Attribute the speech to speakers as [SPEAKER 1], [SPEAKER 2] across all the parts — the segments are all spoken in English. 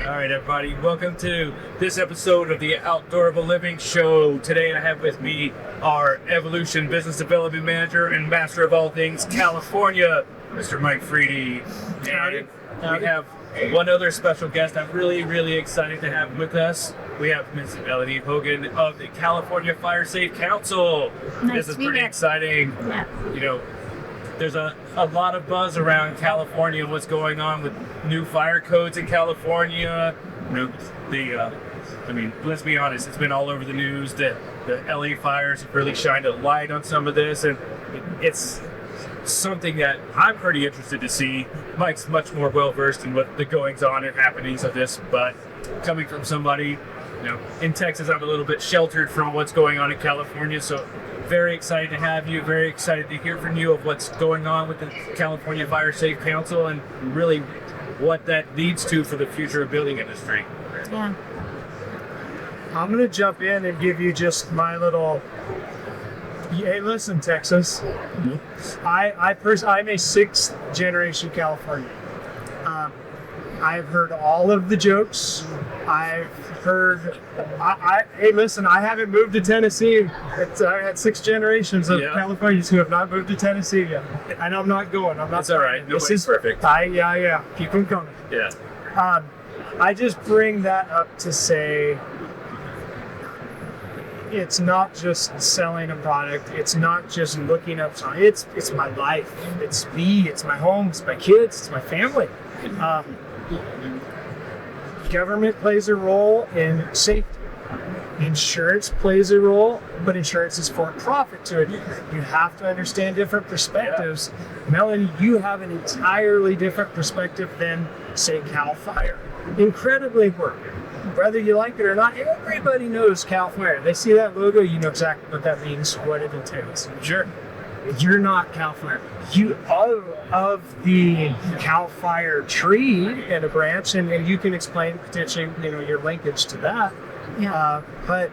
[SPEAKER 1] All right, everybody, welcome to this episode of the Outdurable Living Show. Today I have with me our Evolution Business Development Manager and Master of all things California, Mr. Mike Freedy. And we have one other special guest I'm really excited to have with us. We have Ms. Melanie Hogan of the California Fire Safe Council.
[SPEAKER 2] Nice
[SPEAKER 1] This is
[SPEAKER 2] to be
[SPEAKER 1] pretty
[SPEAKER 2] here.
[SPEAKER 1] exciting.
[SPEAKER 2] Yeah.
[SPEAKER 1] You know, there's a lot of buzz around California and what's going on with new fire codes in California. You know, let's be honest, it's been all over the news that the LA fires have really shined a light on some of this, and it's something that I'm pretty interested to see. Mike's much more well-versed in what the goings-on and happenings of this, but coming from somebody, in Texas, I'm a little bit sheltered from what's going on in California, so very excited to have you, very excited to hear from you of what's going on with the California Fire Safe Council and really what that leads to for the future of building industry.
[SPEAKER 2] Yeah.
[SPEAKER 3] I'm going to jump in and give you just my little, hey, listen, Texas. I'm a sixth generation Californian. I've heard all of the jokes. I've heard, hey, listen, I haven't moved to Tennessee. I had 6 generations of Californians who have not moved to Tennessee yet. And I'm not going. I'm not.
[SPEAKER 1] That's all right. Nobody's perfect.
[SPEAKER 3] Yeah. Keep them coming.
[SPEAKER 1] Yeah.
[SPEAKER 3] I just bring that up to say it's not just selling a product. It's not just looking up something. It's my life. It's me. It's my home. It's my kids. It's my family. Government plays a role in safety. Insurance plays a role, but insurance is for profit to it. You have to understand different perspectives. Melanie, you have an entirely different perspective than, say, CAL FIRE. Incredibly important. Whether you like it or not, everybody knows CAL FIRE. They see that logo, you know exactly what that means, what it entails.
[SPEAKER 1] Sure.
[SPEAKER 3] You're not CAL FIRE. You are of the CAL FIRE tree and a branch, and you can explain potentially, your linkage to that.
[SPEAKER 2] Yeah.
[SPEAKER 3] But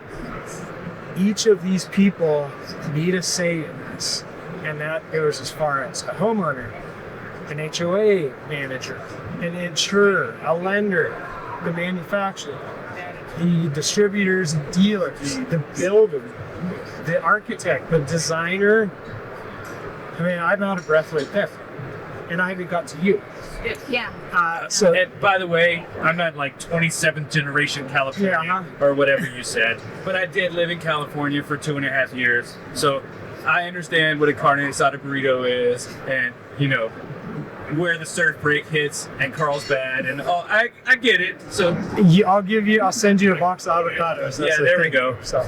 [SPEAKER 3] each of these people need a say in this, and that goes as far as a homeowner, an HOA manager, an insurer, a lender, the manufacturer, the distributors and dealers, the builder, the architect, the designer. I mean, I'm out of breath with this, and I haven't got to you.
[SPEAKER 2] Yeah.
[SPEAKER 1] And by the way, I'm not like 27th generation California or whatever you said, but I did live in California for 2.5 years, so I understand what a carne asada burrito is, and where the surf break hits and Carlsbad, and I get it. So
[SPEAKER 3] I'll send you a box of avocados.
[SPEAKER 1] Yeah, there we go.
[SPEAKER 3] So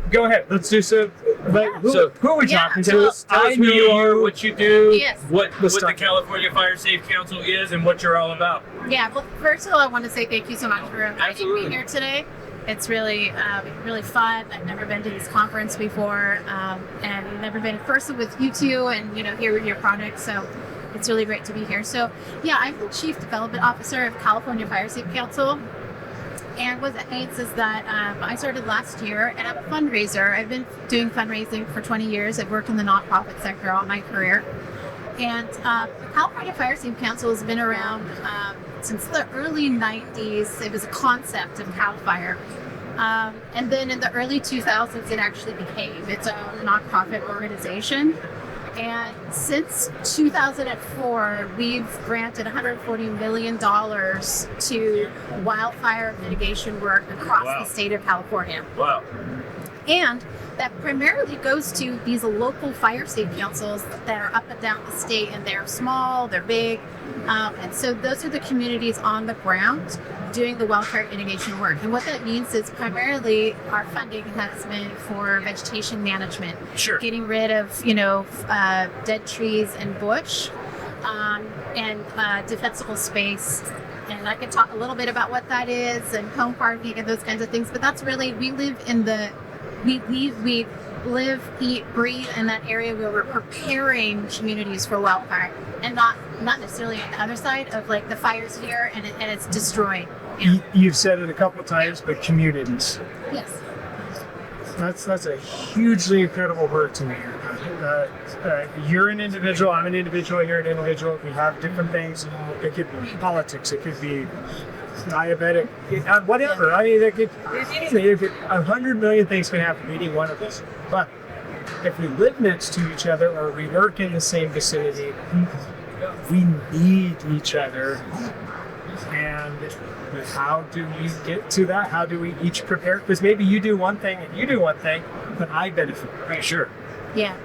[SPEAKER 3] go ahead. Let's do some. Who are we talking to?
[SPEAKER 1] Tell us who you are, what you do,
[SPEAKER 2] Yes.
[SPEAKER 1] what the California Fire Safe Council is, and what you're all about.
[SPEAKER 2] Yeah. Well, first of all, I want to say thank you so much for inviting me here today. It's really fun. I've never been to this conference before, and never been in person with you two, and here with your product. So it's really great to be here. So yeah, I'm the Chief Development Officer of California Fire Safe Council. And what that means is that I started last year, and I'm a fundraiser. I've been doing fundraising for 20 years. I've worked in the nonprofit sector all my career. And the California Fire Safe Council has been around since the early 90s. It was a concept of CAL FIRE. And then in the early 2000s, it actually became its own nonprofit organization. And since 2004, we've granted $140 million to wildfire mitigation work across the state of California.
[SPEAKER 1] Wow.
[SPEAKER 2] And that primarily goes to these local fire safe councils that are up and down the state, and they're small, they're big. And so those are the communities on the ground doing the wildfire mitigation work. And what that means is primarily our funding has been for vegetation management, getting rid of, dead trees and bush, and defensible space. And I can talk a little bit about what that is and home parking and those kinds of things. But that's really, we live, eat, breathe in that area where we're preparing communities for wildfire, and not necessarily on the other side of like the fires here and it's destroyed.
[SPEAKER 3] You've said it a couple times, but communities.
[SPEAKER 2] Yes.
[SPEAKER 3] That's a hugely incredible word to me. You're an individual, I'm an individual, you're an individual. We have different things. It could be politics, it could be diabetic, whatever. I mean, it could anything. 100 million things can happen to any one of us. But if we live next to each other or we work in the same vicinity, we need each other. And how do we get to that? How do we each prepare? Because maybe you do one thing and you do one thing, but I benefit. Right, sure.
[SPEAKER 2] Yeah.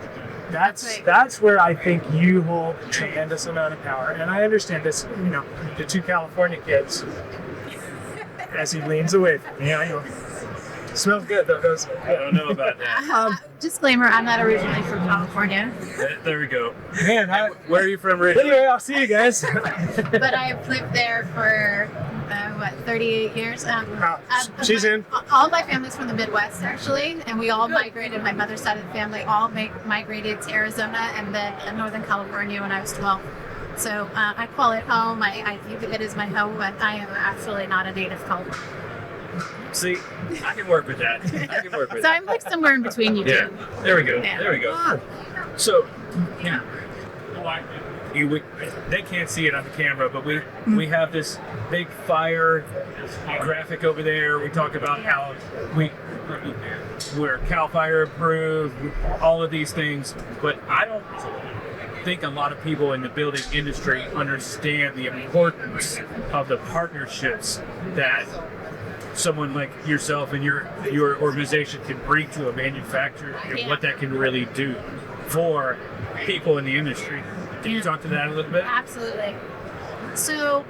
[SPEAKER 3] That's where I think you hold a tremendous amount of power. And I understand this, the two California kids, as he leans away from me. I know. Smells good though, doesn't it?
[SPEAKER 1] I don't know about that.
[SPEAKER 2] Disclaimer, I'm not originally from California.
[SPEAKER 1] There we go.
[SPEAKER 3] Man,
[SPEAKER 1] where are you from, Rich?
[SPEAKER 3] anyway, I'll see you guys.
[SPEAKER 2] But I've lived there for 38 years.
[SPEAKER 3] She's in.
[SPEAKER 2] All my family's from the Midwest, actually, and we all migrated. My mother's side of the family all migrated to Arizona and then Northern California when I was 12. So I call it home. I think of it as my home, but I am actually not a native Californian.
[SPEAKER 1] See, I can work with that.
[SPEAKER 2] So I'm like somewhere in between you
[SPEAKER 1] Yeah,
[SPEAKER 2] two.
[SPEAKER 1] there we go.
[SPEAKER 2] Yeah.
[SPEAKER 1] There we go. So, yeah. They can't see it on the camera, but we have this big fire graphic over there. We talk about how we're CAL FIRE approved, all of these things. But I don't think a lot of people in the building industry understand the importance of the partnerships that someone like yourself and your organization can bring to a manufacturer and what that can really do for people in the industry. Can you talk to that a little bit?
[SPEAKER 2] Absolutely. So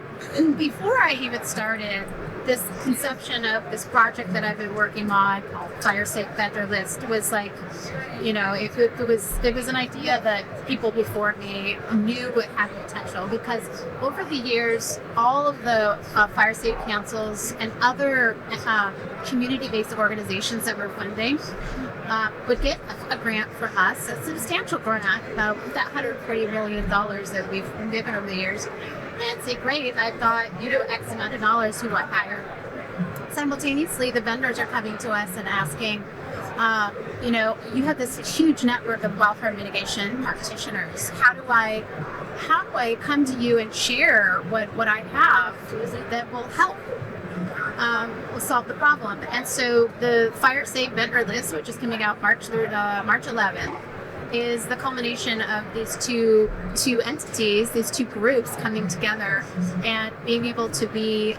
[SPEAKER 2] before I even started, this conception of this project that I've been working on called Fire Safe Vendor List was like, it was an idea that people before me knew it had potential, because over the years, all of the fire safe councils and other community-based organizations that we're funding would get a grant from us, a substantial grant, that $140 million that we've been given over the years. And say, great, I thought you do X amount of dollars, who do I hire? Simultaneously, the vendors are coming to us and asking, you have this huge network of wildfire mitigation practitioners. How do I come to you and share what I have that will help will solve the problem? And so the Fire Safe Vendor List, which is coming out March 11th, is the culmination of these two entities, these two groups coming together and being able to be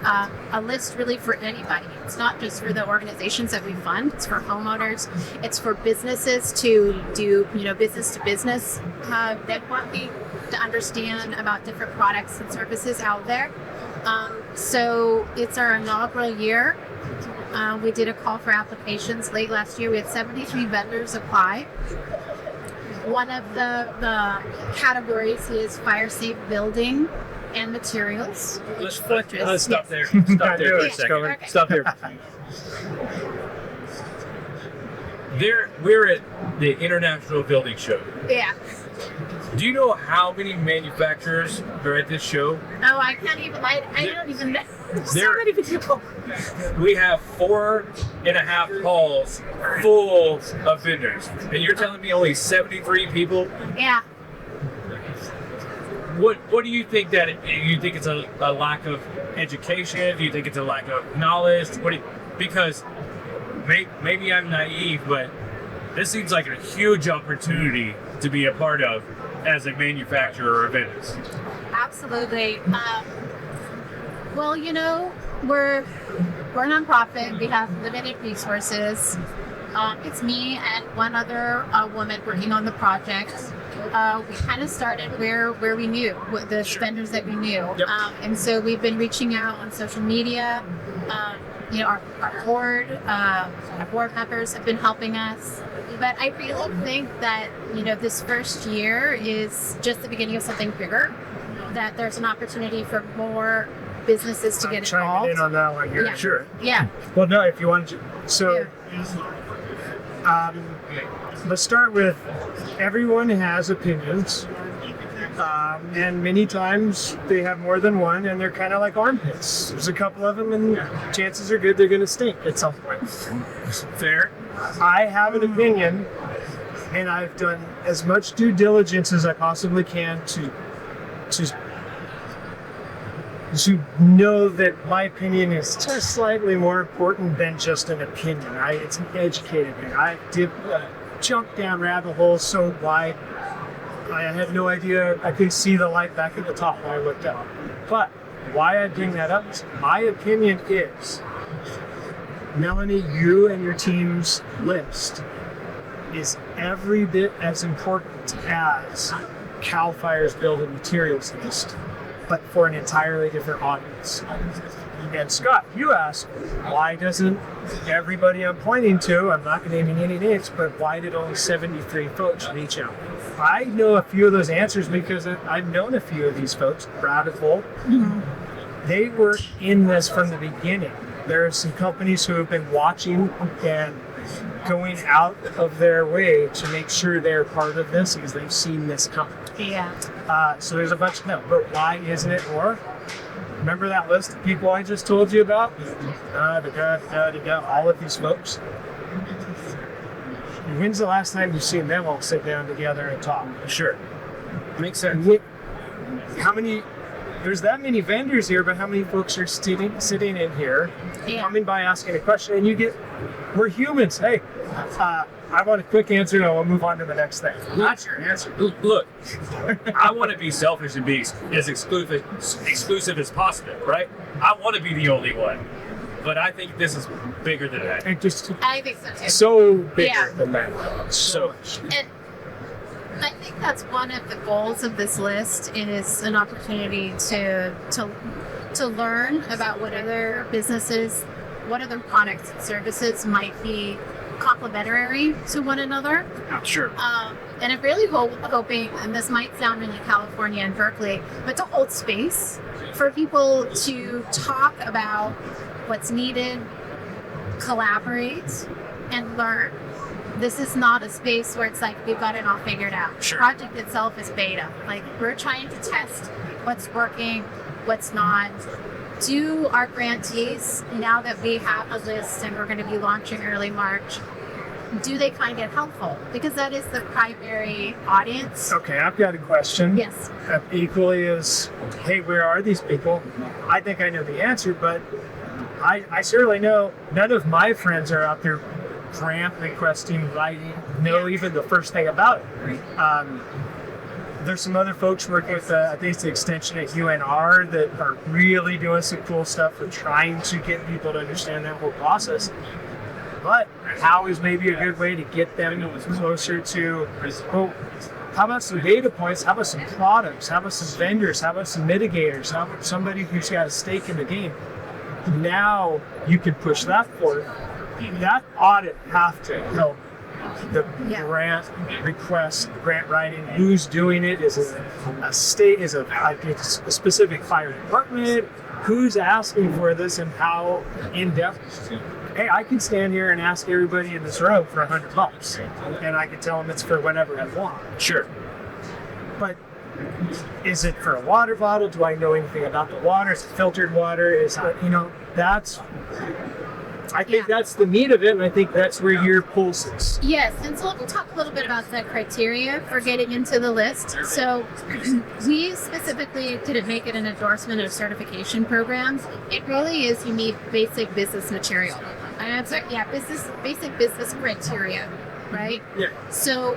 [SPEAKER 2] a list really for anybody. It's not just for the organizations that we fund, it's for homeowners, it's for businesses to do, business to business that want to understand about different products and services out there. So it's our inaugural year. We did a call for applications late last year. We had 73 vendors apply. One of the categories is fire safe building and materials.
[SPEAKER 1] Let's stop there. Stop there for a second.
[SPEAKER 2] Okay.
[SPEAKER 1] Stop there. We're at the International Building Show.
[SPEAKER 2] Yeah.
[SPEAKER 1] Do you know how many manufacturers are at this show?
[SPEAKER 2] Oh, I can't even. I don't even know. So many people.
[SPEAKER 1] We have 4.5 halls full of vendors, and you're telling me only 73 people?
[SPEAKER 2] Yeah.
[SPEAKER 1] What do you think that you think it's a lack of education? Do you think it's a lack of knowledge? Because maybe I'm naive, but this seems like a huge opportunity to be a part of as a manufacturer of vendors.
[SPEAKER 2] Absolutely. Well, we're a nonprofit. We have limited resources. It's me and one other woman working on the project. We kind of started where we knew, with the vendors that we knew.
[SPEAKER 1] Yep.
[SPEAKER 2] And so we've been reaching out on social media. Our board members have been helping us. But I really think that, this first year is just the beginning of something bigger, that there's an opportunity for more businesses to get involved.
[SPEAKER 3] Chiming in on that one here.
[SPEAKER 2] Yeah.
[SPEAKER 3] Sure.
[SPEAKER 2] Yeah.
[SPEAKER 3] Well, no, if you want to. So, let's start with everyone has opinions. And many times they have more than one, and they're kind of like armpits. There's a couple of them, and chances are good they're going to stink at some point.
[SPEAKER 1] Fair.
[SPEAKER 3] I have an opinion and I've done as much due diligence as I possibly can to know that my opinion is just slightly more important than just an opinion. It's an educated thing. I did jump down rabbit holes so wide, I had no idea. I could see the light back at the top when I looked up. But why I bring that up is my opinion is, Melanie, you and your team's list is every bit as important as Cal Fire's building materials list, but for an entirely different audience. And Scott, you asked, why doesn't everybody I'm pointing to, I'm not going to name any names, but why did only 73 folks reach out? I know a few of those answers because I've known a few of these folks, Outdurable. They were in this from the beginning. There are some companies who have been watching and going out of their way to make sure they're part of this because they've seen this coming.
[SPEAKER 2] Yeah.
[SPEAKER 3] So there's a bunch of them. But why isn't it more? Remember that list of people I just told you about? All of these folks. When's the last time you've seen them all sit down together and talk?
[SPEAKER 1] Sure. Makes sense.
[SPEAKER 3] How many? There's that many vendors here, but how many folks are sitting in here, coming by asking a question, and we're humans. Hey, I want a quick answer, and I'll move on to the next thing. Not your answer.
[SPEAKER 1] Look, I want to be selfish and be as exclusive as possible, right? I want to be the only one, but I think this is bigger than that.
[SPEAKER 2] I think so too.
[SPEAKER 3] So bigger than that.
[SPEAKER 1] So
[SPEAKER 3] much.
[SPEAKER 2] And I think that's one of the goals of this list is an opportunity to learn about what other businesses, what other products and services might be complementary to one another.
[SPEAKER 1] Sure.
[SPEAKER 2] And I'm really hoping, and this might sound really California and Berkeley, but to hold space for people to talk about what's needed, collaborate, and learn. This is not a space where it's like we've got it all figured out.
[SPEAKER 1] Sure.
[SPEAKER 2] The project itself is beta. Like we're trying to test what's working, what's not. Do our grantees, now that we have a list and we're going to be launching early March, do they find it helpful? Because that is the primary audience.
[SPEAKER 3] Okay, I've got a question.
[SPEAKER 2] Yes.
[SPEAKER 3] Equally as, hey, where are these people? I think I know the answer, but I certainly know none of my friends are out there grant requesting, writing, know even the first thing about it. There's some other folks working with, I think it's the extension at UNR that are really doing some cool stuff with trying to get people to understand that whole process. But how is maybe a good way to get them closer to, well, how about some data points? How about some products? How about some vendors? How about some mitigators? How about somebody who's got a stake in the game? Now you can push that forward. That audit have to help the grant request, grant writing, who's doing it, is it a state, is it a specific fire department, who's asking for this and how in-depth. Hey, I can stand here and ask everybody in this room for $100 and I can tell them it's for whatever I want.
[SPEAKER 1] Sure.
[SPEAKER 3] But is it for a water bottle? Do I know anything about the water? Is it filtered water? Is it, that's... I think that's the meat of it, and I think that's where your pulse is.
[SPEAKER 2] Yes, and so let me talk a little bit about the criteria for getting into the list. So we specifically didn't make it an endorsement of certification programs. It really is you need basic business material. And it's basic business criteria, right?
[SPEAKER 3] Yeah.
[SPEAKER 2] So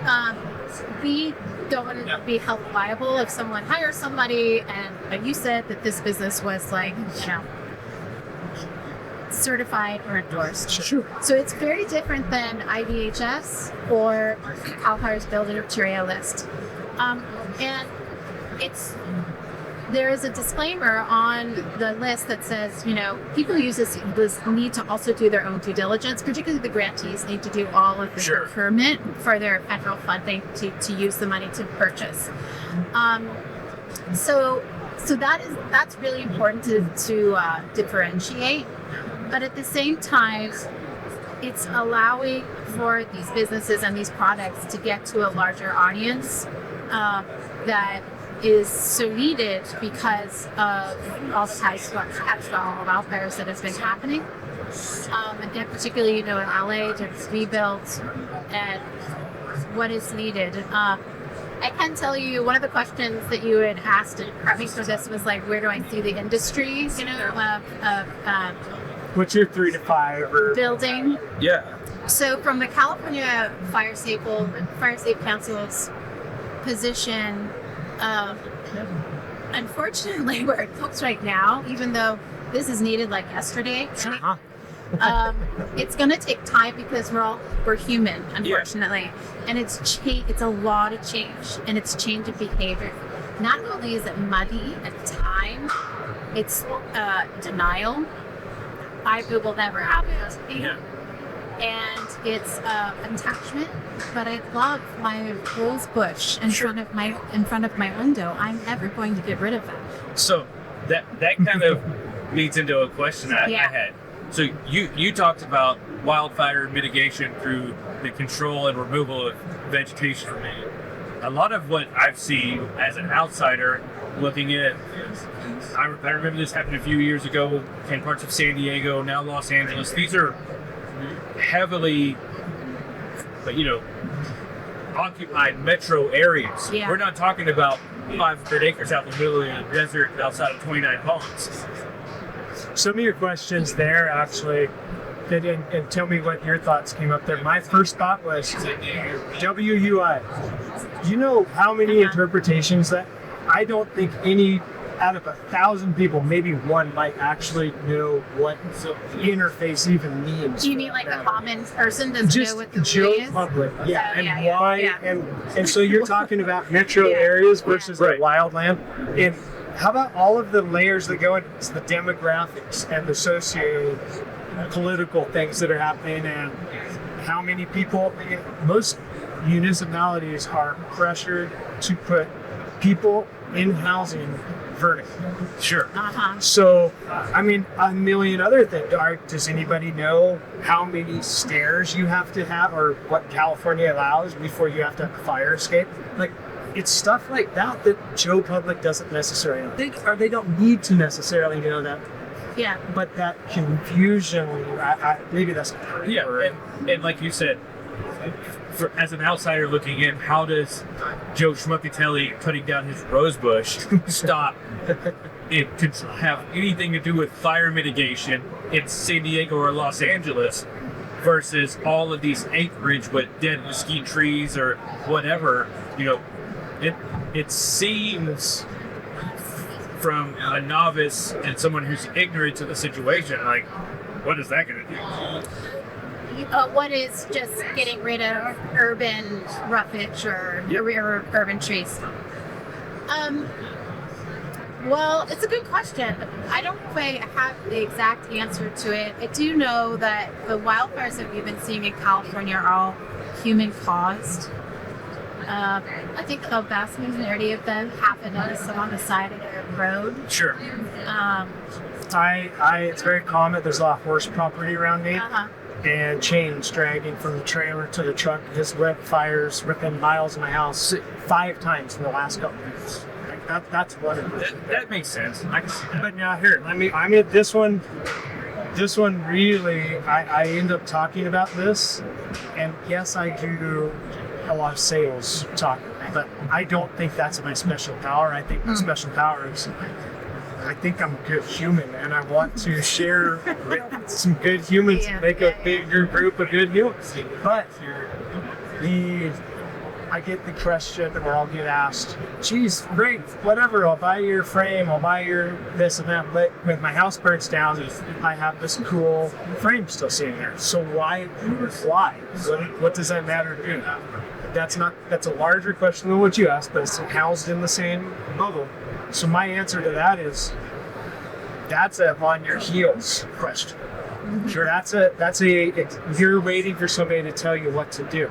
[SPEAKER 2] we don't want to be held liable if someone hires somebody and you said that this business was like, certified or endorsed.
[SPEAKER 3] Sure.
[SPEAKER 2] So it's very different than IDHS or Cal Fire's building material list. And there is a disclaimer on the list that says, people who use this need to also do their own due diligence, particularly the grantees need to do all of the procurement for their federal funding to use the money to purchase. So that's really important to differentiate. But at the same time, it's allowing for these businesses and these products to get to a larger audience that is so needed because of all the catastrophic wildfires that have been happening. And then particularly, in LA, there's rebuilds, and what is needed. I can tell you one of the questions that you had asked and prepping for this was like, where do I see the industry, of
[SPEAKER 3] What's your 3 to 5 or
[SPEAKER 2] building?
[SPEAKER 1] Yeah.
[SPEAKER 2] So from the California Fire Safe Council's position, unfortunately, where it looks right now, even though this is needed like yesterday, it's going to take time because we're human, unfortunately, and it's a lot of change, and it's change of behavior. Not only is it muddy at time, it's denial. I will never happen. And it's attachment. But I love my rose bush in front of my window. I'm never going to get rid of that.
[SPEAKER 1] So that kind of leads into a question I had. So you talked about wildfire mitigation through the control and removal of vegetation. A lot of what I've seen as an outsider looking at, I remember this happened a few years ago in parts of San Diego, now Los Angeles. These are heavily, occupied metro areas.
[SPEAKER 2] Yeah.
[SPEAKER 1] We're not talking about 500 acres out in the middle of the desert outside of 29 homes.
[SPEAKER 3] some of your questions there actually, and tell me what your thoughts came up there. My first thought was WUI. Do you know how many interpretations that? I don't think any out of 1,000 people, maybe one might actually know what interface even means.
[SPEAKER 2] Do you mean like the common person doesn't
[SPEAKER 3] Just
[SPEAKER 2] know what the
[SPEAKER 3] Joe
[SPEAKER 2] is?
[SPEAKER 3] public, yeah,
[SPEAKER 2] So,
[SPEAKER 3] and
[SPEAKER 2] yeah,
[SPEAKER 3] why,
[SPEAKER 2] yeah.
[SPEAKER 3] and so you're talking about metro
[SPEAKER 2] Yeah.
[SPEAKER 3] areas versus
[SPEAKER 1] Right.
[SPEAKER 3] the wildland. And how about all of the layers that go into the demographics and the socio-political things that are happening, and how many people? Most municipalities are pressured to put people in housing vertical.
[SPEAKER 1] Sure.
[SPEAKER 3] So, I mean, a million other things. Does anybody know how many stairs you have to have, or what California allows before you have to have a fire escape? Like, it's stuff like that that Joe Public doesn't necessarily know. They don't need to necessarily know that.
[SPEAKER 2] Yeah.
[SPEAKER 3] But that confusion, maybe that's
[SPEAKER 1] Yeah, and like you said, as an outsider looking in, how does Joe Schmuckatelli putting down his rose bush stop it to have anything to do with fire mitigation in San Diego or Los Angeles versus all of these acreage with dead mesquite trees or whatever? It seems from a novice and someone who's ignorant to the situation, like, what is that going to do?
[SPEAKER 2] What is just getting rid of urban roughage or urban trees? Well, it's a good question. I don't know if I have the exact answer to it. I do know that the wildfires that we've been seeing in California are all human caused. I think the vast majority of them happen on the side of the road.
[SPEAKER 1] Sure.
[SPEAKER 3] it's very common. There's a lot of horse property around me. And chains dragging from the trailer to the truck. His fires within miles of my house 5 times in the last couple of minutes. Like that's one of them.
[SPEAKER 1] That makes sense. I can see that.
[SPEAKER 3] But now here, this one really, I end up talking about this, and yes, I do a lot of sales talk, but I don't think that's my special power. I think my special power is I think I'm a good human, and I want to share with some good humans and make a bigger group of good humans. But I get the question, or I'll get asked, geez, great, whatever, I'll buy your frame, I'll buy your this and that, but when my house burns down, I have this cool frame still sitting there. So why? What does that matter to you? That's a larger question than what you asked, but it's housed in the same bubble. So my answer to that is, that's a on your heels question. Sure. You're waiting for somebody to tell you what to do.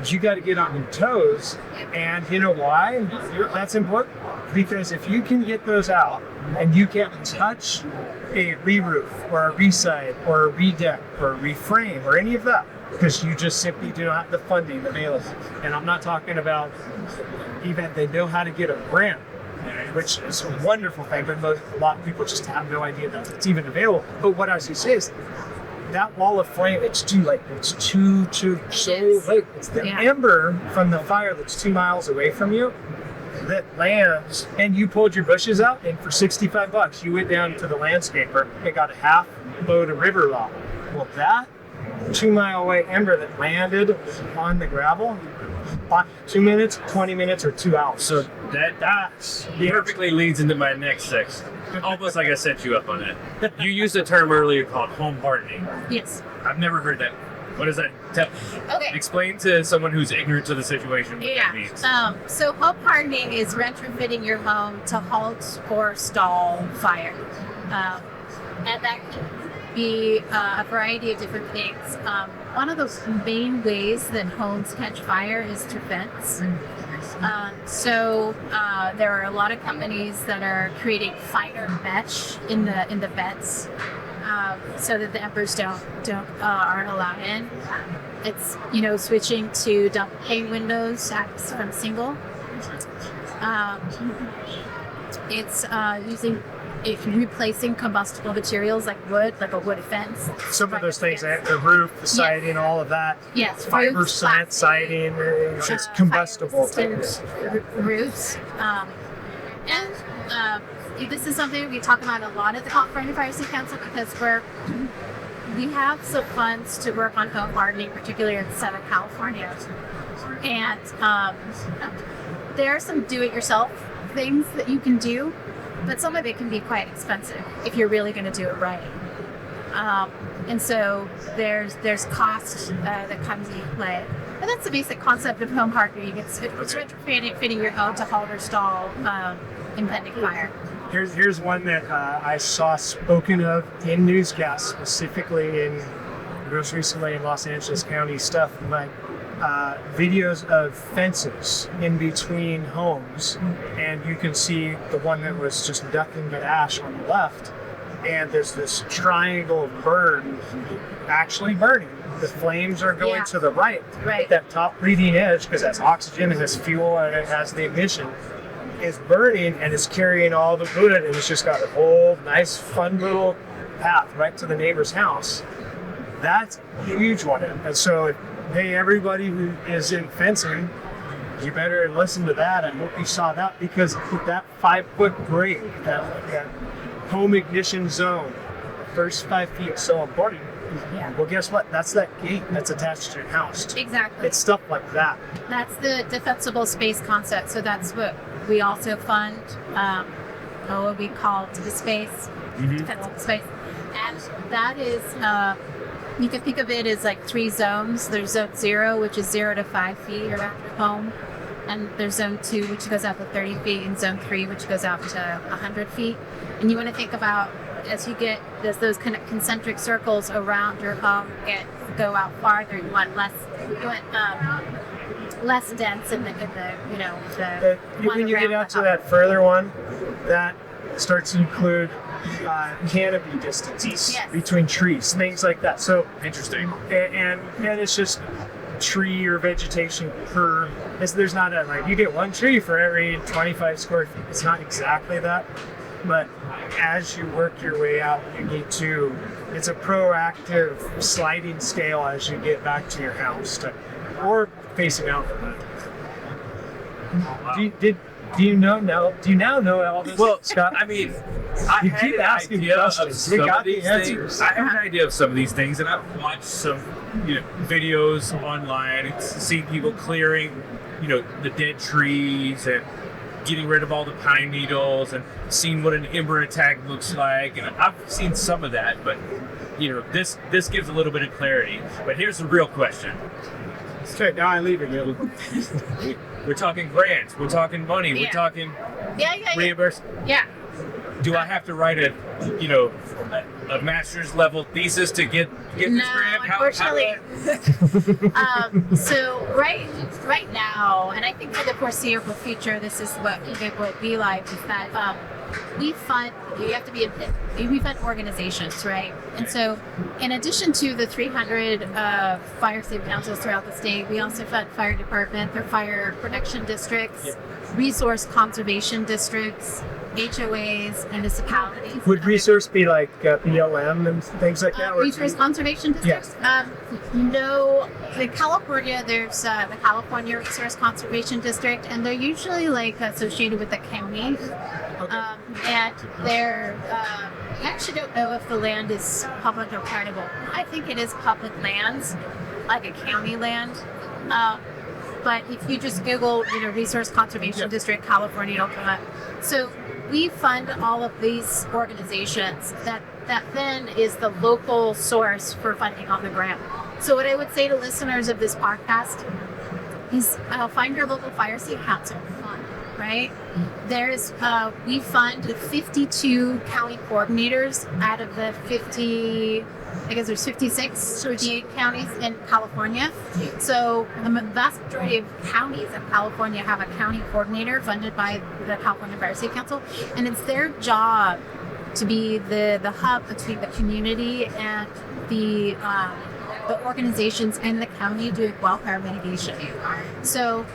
[SPEAKER 3] You got to get on your toes, and you know why? That's important, because if you can get those out, and you can't touch a re-roof or a re-side or a re-deck or a reframe or any of that, because you just simply do not have the funding available. And I'm not talking about even they know how to get a grant, which is a wonderful thing, but a lot of people just have no idea that it's even available. But what I was going to say is, that wall of flame, it's too so late. It's the
[SPEAKER 2] Yeah.
[SPEAKER 3] ember from the fire that's 2 miles away from you that lands, and you pulled your bushes out, and for $65 you went down to the landscaper and got a half load of river log. Well, that 2 mile away ember that landed on the gravel, 2 minutes, 20 minutes, or 2 hours.
[SPEAKER 1] So
[SPEAKER 3] That's
[SPEAKER 1] perfectly leads into my next section. Almost like I set you up on that. You used a term earlier called home hardening.
[SPEAKER 2] Yes.
[SPEAKER 1] I've never heard that. What is that?
[SPEAKER 2] Okay.
[SPEAKER 1] Explain to someone who's ignorant to the situation what that means.
[SPEAKER 2] So home hardening is retrofitting your home to halt or stall fire. And that can be a variety of different things. One of the main ways that homes catch fire is through vents. There are a lot of companies that are creating fire mesh in the vents, so that the embers aren't allowed in. It's switching to double pane windows from single. It's replacing combustible materials like wood, like a wood fence.
[SPEAKER 3] some of those things, the roof, the siding, all of that.
[SPEAKER 2] Yes,
[SPEAKER 3] Fiber
[SPEAKER 2] roofs,
[SPEAKER 3] cement
[SPEAKER 2] plastic,
[SPEAKER 3] siding, it's combustible things.
[SPEAKER 2] roofs. This is something we talk about a lot at the California Fire Safety Council because we have some funds to work on home hardening, particularly in Southern California. And there are some do-it-yourself things that you can do, but some of it can be quite expensive if you're really going to do it right. And so there's cost that comes into play. And that's the basic concept of home hardening. It's retrofitting your home to halt or stall impending fire.
[SPEAKER 3] Here's one that I saw spoken of in newscasts, specifically in most recently in Los Angeles County stuff, like videos of fences in between homes, and you can see the one that was just ducking the ash on the left, and there's this triangle of burn actually burning. The flames are going to the right.
[SPEAKER 2] Right.
[SPEAKER 3] That top leading edge, because that's oxygen and has fuel and it has the ignition, is burning and it's carrying all the fluid, and it's just got a whole nice fun little path right to the neighbor's house. That's a huge one. And so, hey, everybody who is in fencing, you better listen to that. I hope you saw that, because that 5-foot break, that home ignition zone, the first 5 feet is so important.
[SPEAKER 2] Yeah.
[SPEAKER 3] Well, guess what? That's that gate that's attached to your house.
[SPEAKER 2] Exactly.
[SPEAKER 3] It's stuff like that.
[SPEAKER 2] That's the defensible space concept. So that's what we also fund. What we call the space, defensible space, and that is you can think of it as like 3 zones. There's zone 0, which is 0 to 5 feet around your home, and there's zone 2, which goes out to 30 feet, and zone 3, which goes out to 100 feet. And you want to think about, as you get those kind of concentric circles around your home go out farther, you want less dense in the
[SPEAKER 3] when you get out to that further one, that starts to include canopy distances between trees, things like that. So
[SPEAKER 1] Interesting.
[SPEAKER 3] and it's just tree or vegetation per. There's not you get 1 tree for every 25 square feet. It's not exactly that, but as you work your way out, you need to. It's a proactive sliding scale as you get back to your house, or facing out from that. Do you now know all this?
[SPEAKER 1] Well,
[SPEAKER 3] Scott?
[SPEAKER 1] I mean,
[SPEAKER 3] You keep asking questions. You got the answers.
[SPEAKER 1] I have an idea of some of these things, and I've watched some, videos online, seen people clearing, the dead trees and getting rid of all the pine needles, and seeing what an ember attack looks like. And I've seen some of that, but this gives a little bit of clarity. But here's the real question.
[SPEAKER 3] Okay, now I leave again.
[SPEAKER 1] We're talking grants. We're talking money. We're talking reimbursement.
[SPEAKER 2] Yeah.
[SPEAKER 1] Do I have to write a master's level thesis to get this grant?
[SPEAKER 2] Unfortunately. So right now, and I think for the foreseeable future, this is what it would be like, is that we fund organizations, right? And so in addition to the 300 fire safety councils throughout the state, we also fund fire department, their fire protection districts, resource conservation districts, HOAs, municipalities.
[SPEAKER 3] Would resource be like BLM and things like that? Or
[SPEAKER 2] Resource conservation districts? No, in California, there's the California Resource Conservation District, and they're usually like associated with the county.
[SPEAKER 3] Okay.
[SPEAKER 2] And they're, I actually don't know if the land is public or private. I think it is public lands, like a county land. But if you just Google, Resource Conservation District, California, it'll come up. So we fund all of these organizations that then is the local source for funding on the ground. So what I would say to listeners of this podcast is find your local fire safe council fund, right? There's, we fund 52 county coordinators out of the 50, I guess there's 56, 58 counties in California. So the vast majority of counties in California have a county coordinator funded by the California Fire Safe Council. And it's their job to be the hub between the community and the organizations in the county doing wildfire mitigation. So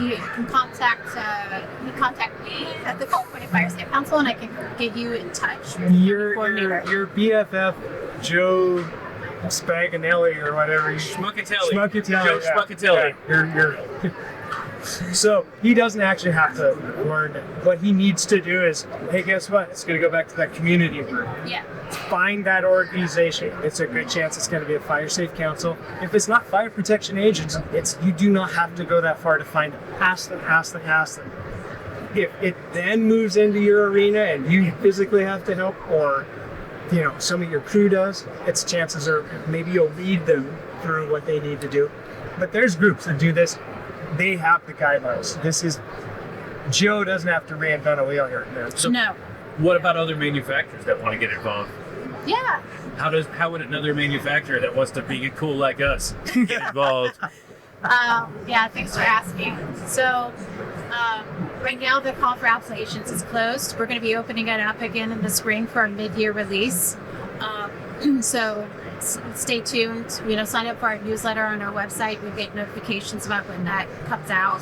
[SPEAKER 2] you can contact me at the California Fire Safe Council, and I can get you in touch with the coordinator.
[SPEAKER 3] Your BFF, Joe Spaganelli or whatever.
[SPEAKER 1] Schmuckatelli.
[SPEAKER 3] Joe
[SPEAKER 1] Schmuckatelli.
[SPEAKER 3] Yeah, so he doesn't actually have to learn it. What he needs to do is, hey, guess what? It's going to go back to that community group.
[SPEAKER 2] Yeah.
[SPEAKER 3] Find that organization. It's a good chance it's going to be a fire safe council. If it's not fire protection agents, you do not have to go that far to find them. Ask them. If it then moves into your arena and you physically have to help, or some of your crew does, its chances are maybe you'll lead them through what they need to do. But there's groups that do this. They have the guidelines. Joe doesn't have to reinvent a wheel here.
[SPEAKER 1] So
[SPEAKER 2] No.
[SPEAKER 1] what about other manufacturers that want to get involved?
[SPEAKER 2] Yeah.
[SPEAKER 1] How would another manufacturer that wants to be cool like us get involved?
[SPEAKER 2] Yeah, thanks for asking. So, right now the call for applications is closed. We're going to be opening it up again in the spring for our mid-year release. So stay tuned. Sign up for our newsletter on our website. We'll get notifications about when that comes out.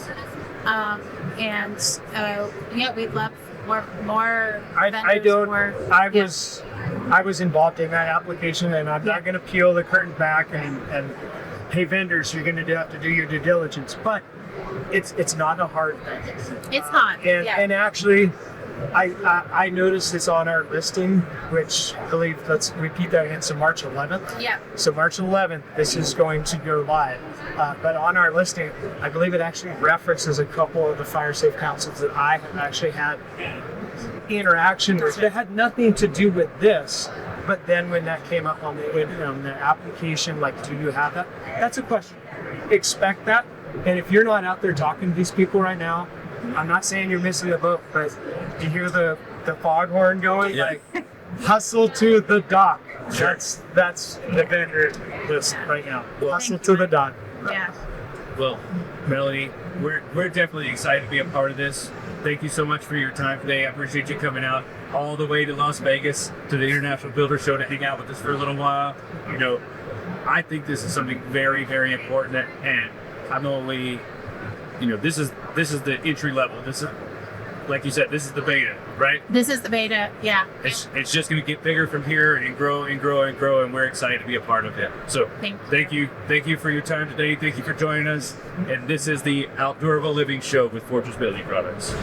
[SPEAKER 2] We'd love more vendors.
[SPEAKER 3] I was involved in that application, and I'm not going to peel the curtain back and hey, vendors, you're going to have to do your due diligence. But it's not a hard thing.
[SPEAKER 2] It's not.
[SPEAKER 3] And actually, I noticed this on our listing, which I believe, let's repeat that again, so March 11th.
[SPEAKER 2] Yeah.
[SPEAKER 3] So March 11th, this is going to go live. But on our listing, I believe it actually references a couple of the fire safe councils that I have actually had interaction with that had nothing to do with this. But then when that came up on the application, like, do you have that? That's a question. Expect that. And if you're not out there talking to these people right now, I'm not saying you're missing the boat, but you hear the foghorn going, like, hustle to the dock.
[SPEAKER 1] Sure.
[SPEAKER 3] That's the vendor list right now.
[SPEAKER 1] Well,
[SPEAKER 3] hustle to the dock.
[SPEAKER 2] Yeah.
[SPEAKER 1] Well, Melanie, we're definitely excited to be a part of this. Thank you so much for your time today. I appreciate you coming out all the way to Las Vegas to the International Builder Show to hang out with us for a little while. I think this is something very, very important, and I'm only, this is the entry level. This is, like you said, this is the beta, right?
[SPEAKER 2] This is the beta, yeah.
[SPEAKER 1] It's just going to get bigger from here and grow and grow and grow, and we're excited to be a part of it. So thank you for your time today. Thank you for joining us. And this is the Outdurable Living Show with Fortress Building Products.